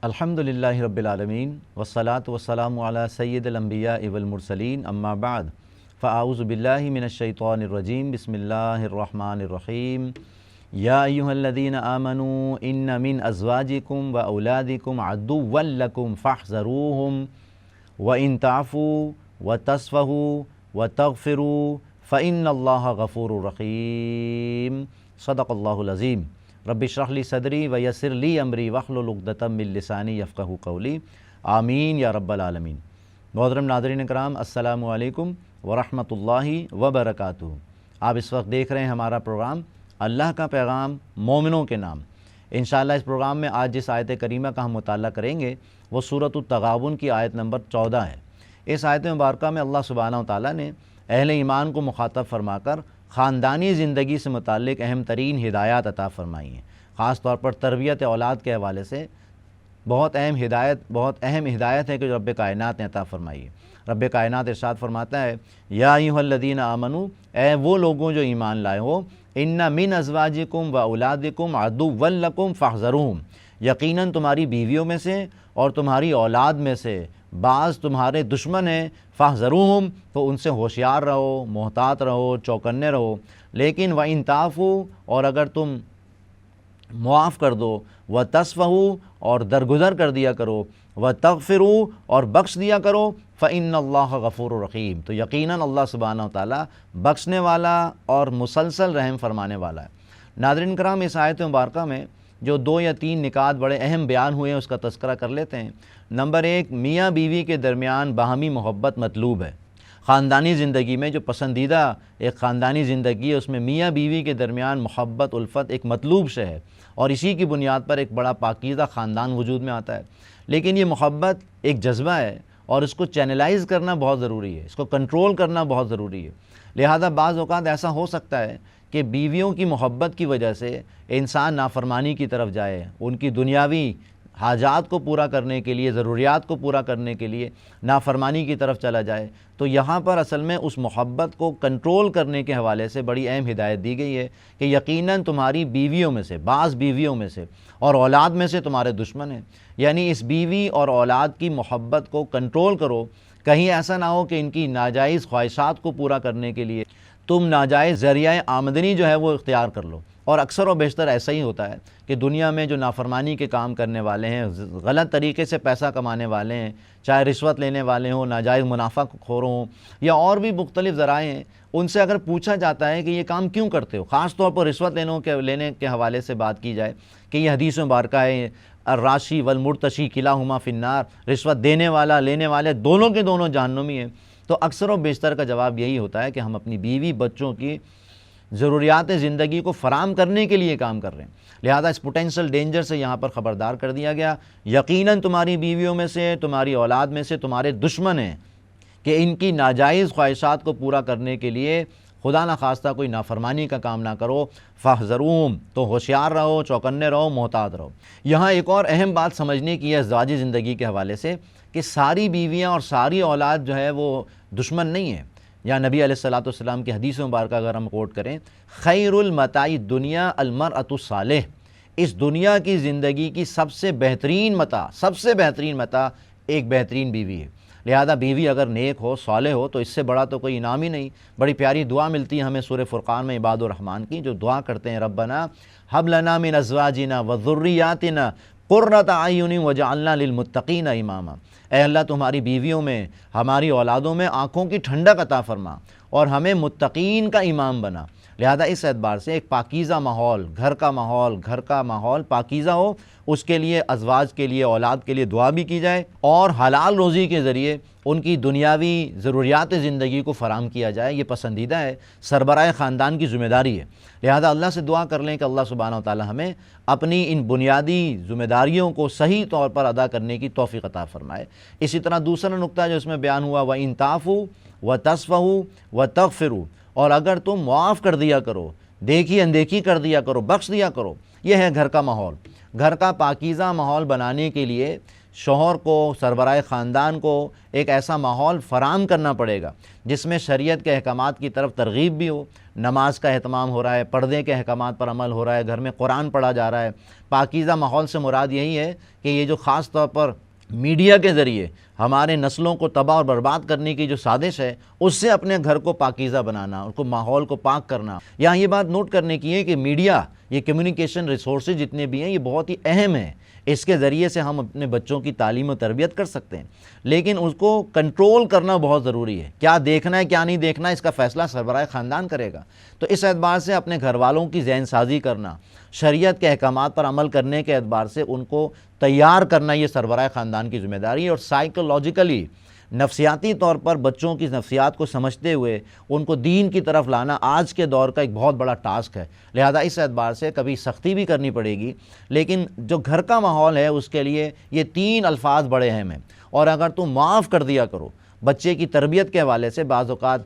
الحمدللہ رب العالمین والصلاة والسلام علی سید الانبیاء والمرسلین اما بعد فاعوذ باللہ من الشیطان الرجیم بسم اللہ الرحمن الرحیم یا ایہا الذین آمنوا ان من ازواجکم و اولادکم عدوا لکم فاحذروہم وان تعفوا وتصفحوا وتغفروا فإن اللہ غفور رحیم صدق اللہ العظیم رب اشرح لی صدری ویسر لی امری واحلل عقدۃ من لسانی یفقہوا قولی آمین یا رب العالمین۔ محترم ناظرین کرام، السلام علیکم ورحمۃ اللہ وبرکاتہ۔ آپ اس وقت دیکھ رہے ہیں ہمارا پروگرام اللہ کا پیغام مومنوں کے نام۔ انشاءاللہ اس پروگرام میں آج جس آیت کریمہ کا ہم مطالعہ کریں گے وہ سورۃ التغابن کی آیت نمبر 14 ہے۔ اس آیت مبارکہ میں اللہ سبحانہ وتعالیٰ نے اہل ایمان کو مخاطب فرما کر خاندانی زندگی سے متعلق اہم ترین ہدایات عطا فرمائی ہیں۔ خاص طور پر تربیت اولاد کے حوالے سے بہت اہم ہدایت ہے کہ جو رب کائنات نے عطا فرمائی ہے۔ رب کائنات ارشاد فرماتا ہے یا ایھا الذین آمنوا، اے وہ لوگوں جو ایمان لائے ہو، ان من ازواجکم و اولادکم عدوا لکم فاحذروہم، یقیناً تمہاری بیویوں میں سے اور تمہاری اولاد میں سے بعض تمہارے دشمن ہیں، فاحذروہم، تو ان سے ہوشیار رہو، محتاط رہو، چوکنے رہو۔ لیکن وَإِن تَعْفُوا، اور اگر تم معاف کر دو، وَتَصْفَحُوا، اور درگزر کر دیا کرو، وَتَغْفِرُوا، اور بخش دیا کرو، فَإِنَّ اللَّهَ غَفُورٌ رَحِيمٌ، تو یقیناً اللہ سبحانہ وتعالیٰ بخشنے والا اور مسلسل رحم فرمانے والا ہے۔ ناظرین کرام، اس آیت مبارکہ میں جو 2 یا 3 نکات بڑے اہم بیان ہوئے ہیں اس کا تذکرہ کر لیتے ہیں۔ نمبر 1، میاں بیوی کے درمیان باہمی محبت مطلوب ہے۔ خاندانی زندگی میں جو پسندیدہ ایک خاندانی زندگی ہے اس میں میاں بیوی کے درمیان محبت، الفت ایک مطلوب شے ہے، اور اسی کی بنیاد پر ایک بڑا پاکیزہ خاندان وجود میں آتا ہے۔ لیکن یہ محبت ایک جذبہ ہے اور اس کو چینلائز کرنا بہت ضروری ہے، اس کو کنٹرول کرنا بہت ضروری ہے۔ لہذا بعض اوقات ایسا ہو سکتا ہے کہ بیویوں کی محبت کی وجہ سے انسان نافرمانی کی طرف جائے، ان کی دنیاوی حاجات کو پورا کرنے کے لیے، ضروریات کو پورا کرنے کے لیے نافرمانی کی طرف چلا جائے۔ تو یہاں پر اصل میں اس محبت کو کنٹرول کرنے کے حوالے سے بڑی اہم ہدایت دی گئی ہے کہ یقیناً تمہاری بیویوں میں سے، بعض بیویوں میں سے اور اولاد میں سے تمہارے دشمن ہیں، یعنی اس بیوی اور اولاد کی محبت کو کنٹرول کرو۔ کہیں ایسا نہ ہو کہ ان کی ناجائز خواہشات کو پورا کرنے کے لیے تم ناجائز ذریعہ آمدنی جو ہے وہ اختیار کر لو۔ اور اکثر و بیشتر ایسا ہی ہوتا ہے کہ دنیا میں جو نافرمانی کے کام کرنے والے ہیں، غلط طریقے سے پیسہ کمانے والے ہیں، چاہے رشوت لینے والے ہوں، ناجائز منافع خور ہوں، یا اور بھی مختلف ذرائع ہیں، ان سے اگر پوچھا جاتا ہے کہ یہ کام کیوں کرتے ہو، خاص طور پر رشوت لینے کے حوالے سے بات کی جائے کہ یہ حدیث مبارکہ ہے الراشی والمرتشی کلاہما فی النار، رشوت دینے والا لینے والے دونوں کے دونوں جہنمی ہیں، تو اکثر و بیشتر کا جواب یہی ہوتا ہے کہ ہم اپنی بیوی بچوں کی ضروریات زندگی کو فراہم کرنے کے لیے کام کر رہے ہیں۔ لہذا اس پوٹینشل ڈینجر سے یہاں پر خبردار کر دیا گیا، یقیناً تمہاری بیویوں میں سے، تمہاری اولاد میں سے تمہارے دشمن ہیں کہ ان کی ناجائز خواہشات کو پورا کرنے کے لیے خدا نخواستہ کوئی نافرمانی کا کام نہ کرو، فاحذروہم، تو ہوشیار رہو، چوکنے رہو، محتاط رہو۔ یہاں ایک اور اہم بات سمجھنے کی ہے ازدواجی زندگی کے حوالے سے کہ ساری بیویاں اور ساری اولاد جو ہے وہ دشمن نہیں ہے۔ یا نبی علیہ الصلوۃ والسلام کی حدیث مبارکہ اگر ہم کوٹ کریں، خیر المتاع الدنیا المرأۃ الصالح، اس دنیا کی زندگی کی سب سے بہترین متاع ایک بہترین بیوی ہے۔ لہذا بیوی اگر نیک ہو، صالح ہو، تو اس سے بڑا تو کوئی انعام ہی نہیں۔ بڑی پیاری دعا ملتی ہے ہمیں سورہ فرقان میں عباد الرحمن کی، جو دعا کرتے ہیں ربنا ھب لنا من ازواجنا وذریاتنا قرۃ اعین وجعلنا للمتقین اماما، اے اللہ تمہاری بیویوں میں، ہماری اولادوں میں آنکھوں کی ٹھنڈک عطا فرما اور ہمیں متقین کا امام بنا۔ لہذا اس اعتبار سے ایک پاکیزہ ماحول، گھر کا ماحول پاکیزہ ہو، اس کے لیے ازواج کے لیے، اولاد کے لیے دعا بھی کی جائے اور حلال روزی کے ذریعے ان کی دنیاوی ضروریات زندگی کو فراہم کیا جائے، یہ پسندیدہ ہے، سربراہ خاندان کی ذمہ داری ہے۔ لہذا اللہ سے دعا کر لیں کہ اللہ سبحانہ وتعالی ہمیں اپنی ان بنیادی ذمہ داریوں کو صحیح طور پر ادا کرنے کی توفیق عطا فرمائے۔ اسی طرح دوسرا نقطہ جو اس میں بیان ہوا، وَإِن تَعْفُوا وَتَصْفَحُوا وَتَغْفِرُوا، اور اگر تم معاف کر دیا کرو، دیکھی اندیکھی کر دیا کرو، بخش دیا کرو، یہ ہے گھر کا ماحول۔ گھر کا پاکیزہ ماحول بنانے کے لیے شوہر کو، سربراہ خاندان کو ایک ایسا ماحول فراہم کرنا پڑے گا جس میں شریعت کے احکامات کی طرف ترغیب بھی ہو، نماز کا اہتمام ہو رہا ہے، پردے کے احکامات پر عمل ہو رہا ہے، گھر میں قرآن پڑھا جا رہا ہے۔ پاکیزہ ماحول سے مراد یہی ہے کہ یہ جو خاص طور پر میڈیا کے ذریعے ہمارے نسلوں کو تباہ اور برباد کرنے کی جو سازش ہے، اس سے اپنے گھر کو پاکیزہ بنانا، ان کو ماحول کو پاک کرنا۔ یہاں یہ بات نوٹ کرنے کی ہے کہ میڈیا، یہ کمیونیکیشن ریسورسز جتنے بھی ہیں، یہ بہت ہی اہم ہیں۔ اس کے ذریعے سے ہم اپنے بچوں کی تعلیم و تربیت کر سکتے ہیں، لیکن اس کو کنٹرول کرنا بہت ضروری ہے۔ کیا دیکھنا ہے کیا نہیں دیکھنا ہے، اس کا فیصلہ سربراہ خاندان کرے گا۔ تو اس اعتبار سے اپنے گھر والوں کی ذہن سازی کرنا، شریعت کے احکامات پر عمل کرنے کے اعتبار سے ان کو تیار کرنا، یہ سربراہ خاندان کی ذمہ داری ہے۔ اور سائیکولوجیکلی، نفسیاتی طور پر بچوں کی نفسیات کو سمجھتے ہوئے ان کو دین کی طرف لانا آج کے دور کا ایک بہت بڑا ٹاسک ہے۔ لہذا اس اعتبار سے کبھی سختی بھی کرنی پڑے گی، لیکن جو گھر کا ماحول ہے اس کے لیے یہ 3 الفاظ بڑے اہم ہیں۔ اور اگر تم معاف کر دیا کرو، بچے کی تربیت کے حوالے سے بعض اوقات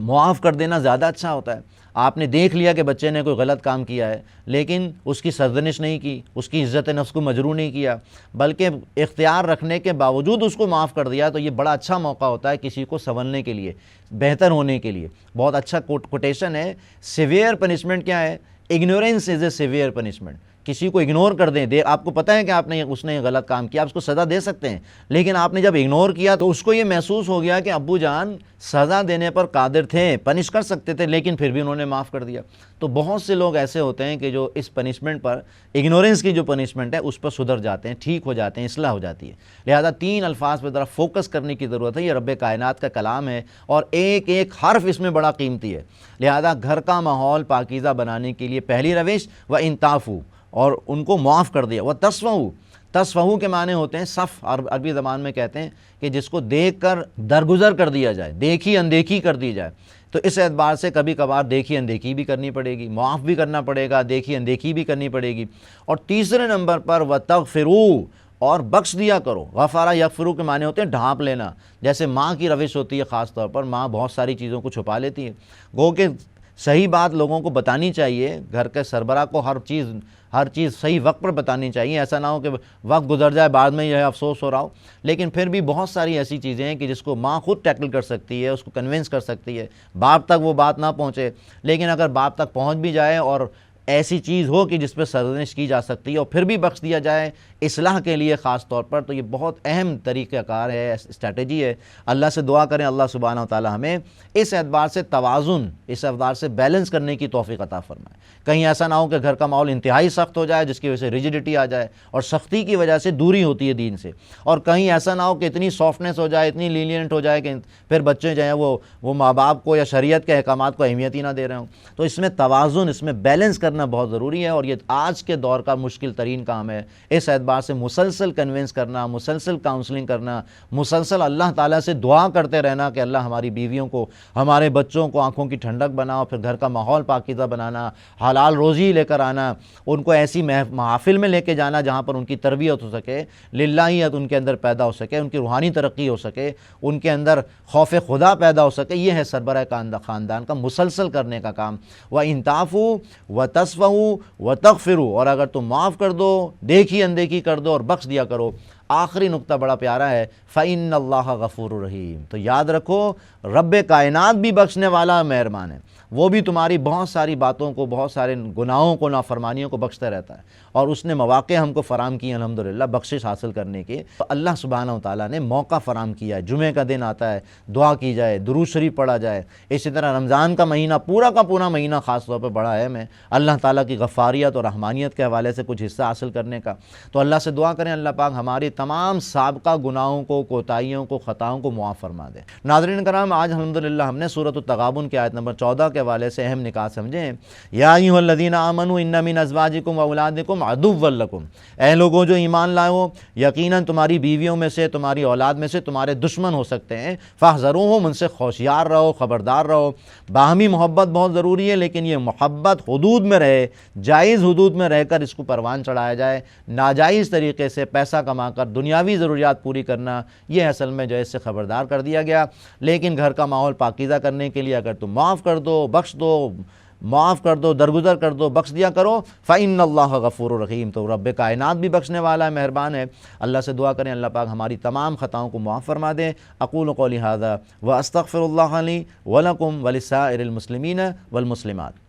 معاف کر دینا زیادہ اچھا ہوتا ہے۔ آپ نے دیکھ لیا کہ بچے نے کوئی غلط کام کیا ہے، لیکن اس کی سرزنش نہیں کی، اس کی عزت نفس کو مجروح نہیں کیا، بلکہ اختیار رکھنے کے باوجود اس کو معاف کر دیا، تو یہ بڑا اچھا موقع ہوتا ہے کسی کو سنولنے کے لیے، بہتر ہونے کے لیے۔ بہت اچھا کوٹیشن ہے، سیویئر پنشمنٹ کیا ہے؟ اگنورینس از اے سیویئر پنشمنٹ۔ کسی کو اگنور کر دیں، آپ کو پتہ ہے کہ اس نے غلط کام کیا، آپ اس کو سزا دے سکتے ہیں، لیکن آپ نے جب اگنور کیا تو اس کو یہ محسوس ہو گیا کہ ابو جان سزا دینے پر قادر تھے، پنش کر سکتے تھے، لیکن پھر بھی انہوں نے معاف کر دیا۔ تو بہت سے لوگ ایسے ہوتے ہیں کہ جو اس پنشمنٹ پر، اگنورنس کی جو پنشمنٹ ہے، اس پر سدھر جاتے ہیں، ٹھیک ہو جاتے ہیں، اصلاح ہو جاتی ہے۔ لہذا 3 الفاظ پر ذرا فوکس کرنے کی ضرورت ہے۔ یہ رب کائنات کا کلام ہے اور ایک ایک حرف اس میں بڑا قیمتی ہے۔ لہذا گھر کا ماحول پاکیزہ بنانے کے لیے پہلی روش وَإِن تعفوا، اور ان کو معاف کر دیا۔ وَتَصْفَحُوا، تصفحو کے معنی ہوتے ہیں صف، عربی زبان میں کہتے ہیں کہ جس کو دیکھ کر درگزر کر دیا جائے، دیکھی اندیکھی کر دی جائے۔ تو اس اعتبار سے کبھی کبھار دیکھی اندیکھی بھی کرنی پڑے گی، معاف بھی کرنا پڑے گا، دیکھی اندیکھی بھی کرنی پڑے گی۔ اور تیسرے نمبر پر وَتَغْفِرُوا، اور بخش دیا کرو۔ غفارہ یغفرو کے معنی ہوتے ہیں ڈھانپ لینا، جیسے ماں کی روش ہوتی ہے، خاص طور پر ماں بہت ساری چیزوں کو چھپا لیتی ہے۔ گو کہ صحیح بات لوگوں کو بتانی چاہیے، گھر کے سربراہ کو ہر چیز صحیح وقت پر بتانی چاہیے۔ ایسا نہ ہو کہ وقت گزر جائے بعد میں یہ افسوس ہو رہا ہو۔ لیکن پھر بھی بہت ساری ایسی چیزیں ہیں کہ جس کو ماں خود ٹیکل کر سکتی ہے، اس کو کنونس کر سکتی ہے، باپ تک وہ بات نہ پہنچے، لیکن اگر باپ تک پہنچ بھی جائے اور ایسی چیز ہو کہ جس پہ سرزنش کی جا سکتی ہے اور پھر بھی بخش دیا جائے اصلاح کے لیے خاص طور پر، تو یہ بہت اہم طریقہ کار ہے، اسٹریٹجی ہے۔ اللہ سے دعا کریں اللہ سبحانہ و تعالی ہمیں اس اعتبار سے توازن، اس اعتبار سے بیلنس کرنے کی توفیق عطا فرمائے۔ کہیں ایسا نہ ہو کہ گھر کا ماحول انتہائی سخت ہو جائے جس کی وجہ سے ریجڈیٹی آ جائے اور سختی کی وجہ سے دوری ہوتی ہے دین سے، اور کہیں ایسا نہ ہو کہ اتنی سافٹنس ہو جائے، اتنی لینینٹ ہو جائے کہ پھر بچے جو ہیں وہ ماں باپ کو یا شریعت کے احکامات کو اہمیت ہی نہ دے رہے ہوں۔ تو اس میں توازن، اس میں بیلنس کرنا بہت ضروری ہے، اور یہ آج کے دور کا مشکل ترین کام ہے۔ اس اعتبار سے مسلسل کنونس کرنا، مسلسل کاؤنسلنگ کرنا، مسلسل اللہ تعالیٰ سے دعا کرتے رہنا کہ اللہ ہماری بیویوں کو، ہمارے بچوں کو آنکھوں کی ٹھنڈک بناؤ، پھر گھر کا ماحول پاکیزہ بنانا، حلال روزی لے کر آنا، ان کو ایسی محافل میں لے کے جانا جہاں پر ان کی تربیت ہو سکے، للہیت ان کے اندر پیدا ہو سکے، ان کی روحانی ترقی ہو سکے، ان کے اندر خوف خدا پیدا ہو سکے۔ یہ ہے سربراہ خاندان کا مسلسل کرنے کا کام۔ وَإِن تَعْفُوا وَتَصْفَحُوا وَتَغْفِرُوا، اور اگر تم معاف کر دو، دیکھی اندیکھی کر دو اور بخش دیا کرو۔ آخری نقطہ بڑا پیارا ہے، فَإِنَّ اللَّهَ غَفُورٌ رَحِيمٌ، تو یاد رکھو رب کائنات بھی بخشنے والا مہربان ہے، وہ بھی تمہاری بہت ساری باتوں کو، بہت سارے گناہوں کو، نافرمانیوں کو بخشتا رہتا ہے، اور اس نے مواقع ہم کو فراہم کیے الحمدللہ بخشش حاصل کرنے کے۔ تو اللہ سبحانہ و تعالیٰ نے موقع فراہم کیا ہے، جمعہ کا دن آتا ہے، دعا کی جائے، درود شریف پڑھا جائے۔ اسی طرح رمضان کا مہینہ، پورا کا پورا مہینہ خاص طور پہ بڑا اہم ہے اللہ تعالیٰ کی غفاریت اور رحمانیت کے حوالے سے کچھ حصہ حاصل کرنے کا۔ تو اللہ سے دعا کریں اللہ پاک ہماری تمام سابقہ گناہوں کو، کوتاہیوں کو، خطاؤں کو معاف فرما دے۔ ناظرین کرام، آج الحمدللہ ہم نے سورۃ التغابن کی آیت نمبر 14 کے حوالے سے اہم نکات سمجھیں۔ یا ایھا الذین آمنوا ان من ازواجکم واولادکم عدوا لکم، اے لوگوں جو ایمان لائے ہو، یقیناً تمہاری بیویوں میں سے، تمہاری اولاد میں سے تمہارے دشمن ہو سکتے ہیں، فاحذروہم، ان سے ہوشیار رہو، خبردار رہو۔ باہمی محبت بہت ضروری ہے، لیکن یہ محبت حدود میں رہے، جائز حدود میں رہ کر اس کو پروان چڑھایا جائے۔ ناجائز طریقے سے پیسہ کما کر دنیاوی ضروریات پوری کرنا، یہ اصل میں جو ہے اس سے خبردار کر دیا گیا۔ لیکن گھر کا ماحول پاکیزہ کرنے کے لیے اگر تم معاف کر دو، بخش دو، معاف کر دو، درگزر کر دو، بخش دیا کرو، فإن اللہ غفور الرحیم، تو رب کائنات بھی بخشنے والا ہے، مہربان ہے۔ اللہ سے دعا کریں اللہ پاک ہماری تمام خطاؤں کو معاف فرما دیں۔ اقول قولی ھذا واستغفر اللہ لی ولکم ولسائر المسلمین والمسلمات۔